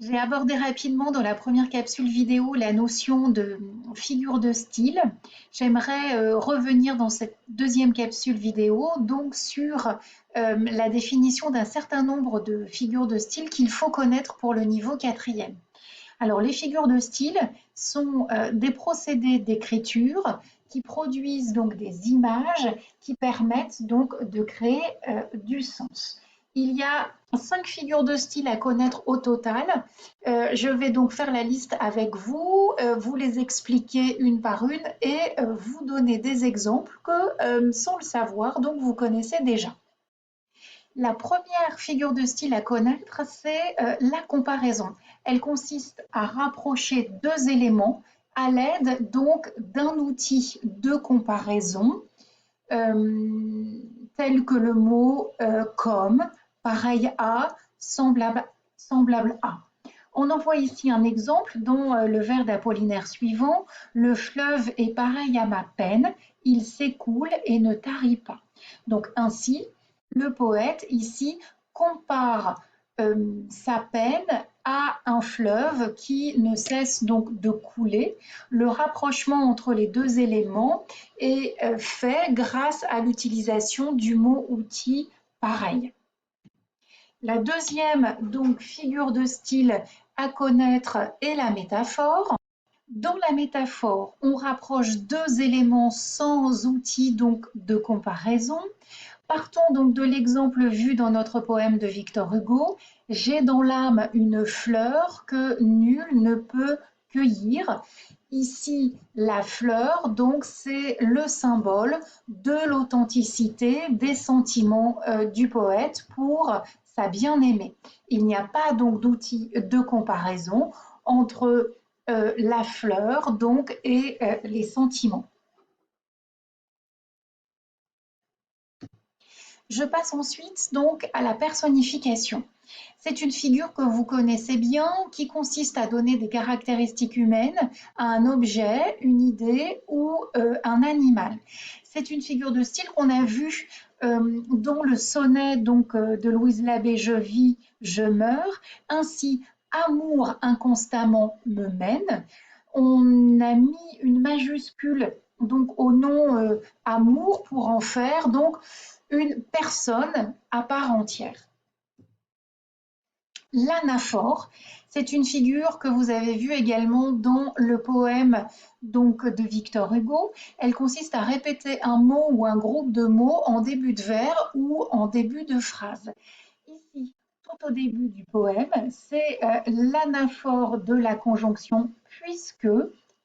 J'ai abordé rapidement dans la première capsule vidéo la notion de figure de style. J'aimerais revenir dans cette deuxième capsule vidéo donc sur la définition d'un certain nombre de figures de style qu'il faut connaître pour le niveau quatrième. Alors les figures de style sont des procédés d'écriture qui produisent donc des images qui permettent donc de créer du sens. Il y a 5 figures de style à connaître au total. Je vais donc faire la liste avec vous, vous les expliquer une par une et vous donner des exemples que, sans le savoir, donc vous connaissez déjà. La première figure de style à connaître, c'est la comparaison. Elle consiste à rapprocher deux éléments à l'aide donc d'un outil de comparaison tel que le mot comme, pareil à, semblable à. On en voit ici un exemple dont le vers d'Apollinaire suivant. Le fleuve est pareil à ma peine, il s'écoule et ne tarit pas. Donc ainsi, le poète ici compare sa peine à un fleuve qui ne cesse donc de couler. Le rapprochement entre les deux éléments est fait grâce à l'utilisation du mot outil pareil. La deuxième donc figure de style à connaître est la métaphore. Dans la métaphore, on rapproche deux éléments sans outil donc de comparaison. Partons donc de l'exemple vu dans notre poème de Victor Hugo. J'ai dans l'âme une fleur que nul ne peut cueillir. Ici, la fleur, donc, c'est le symbole de l'authenticité des sentiments du poète pour sa bien-aimée. Il n'y a pas donc d'outil de comparaison entre la fleur donc et les sentiments. Je passe ensuite donc à la personnification. C'est une figure que vous connaissez bien qui consiste à donner des caractéristiques humaines à un objet, une idée ou un animal. C'est une figure de style qu'on a vue dans le sonnet donc, de Louise Labbé Je vis, je meurs, ainsi amour inconstamment me mène. On a mis une majuscule donc au nom amour pour en faire donc une personne à part entière. L'anaphore, c'est une figure que vous avez vue également dans le poème donc, de Victor Hugo. Elle consiste à répéter un mot ou un groupe de mots en début de vers ou en début de phrase. Ici, tout au début du poème, c'est l'anaphore de la conjonction puisque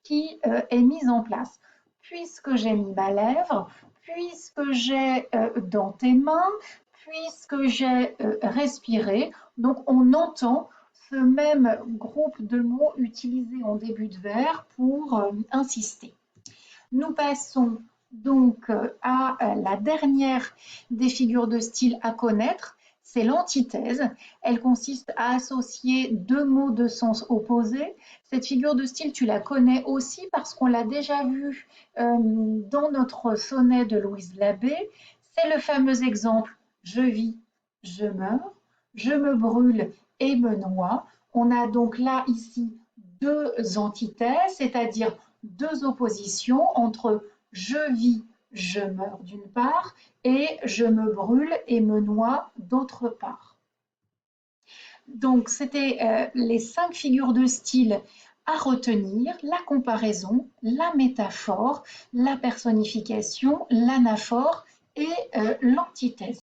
qui est mise en place. Puisque j'ai mis ma lèvre, puisque j'ai dans tes mains, puisque j'ai respiré. Donc on entend ce même groupe de mots utilisés en début de vers pour insister. Nous passons donc à la dernière des figures de style à connaître, c'est l'antithèse. Elle consiste à associer deux mots de sens opposés. Cette figure de style, tu la connais aussi parce qu'on l'a déjà vue dans notre sonnet de Louise Labbé. C'est le fameux exemple « je vis, je meurs »,« je me brûle et me noie ». On a donc là, ici, deux antithèses, c'est-à-dire deux oppositions entre je vis, je meurs d'une part et je me brûle et me noie d'autre part. Donc, c'était les 5 figures de style à retenir, la comparaison, la métaphore, la personnification, l'anaphore et l'antithèse.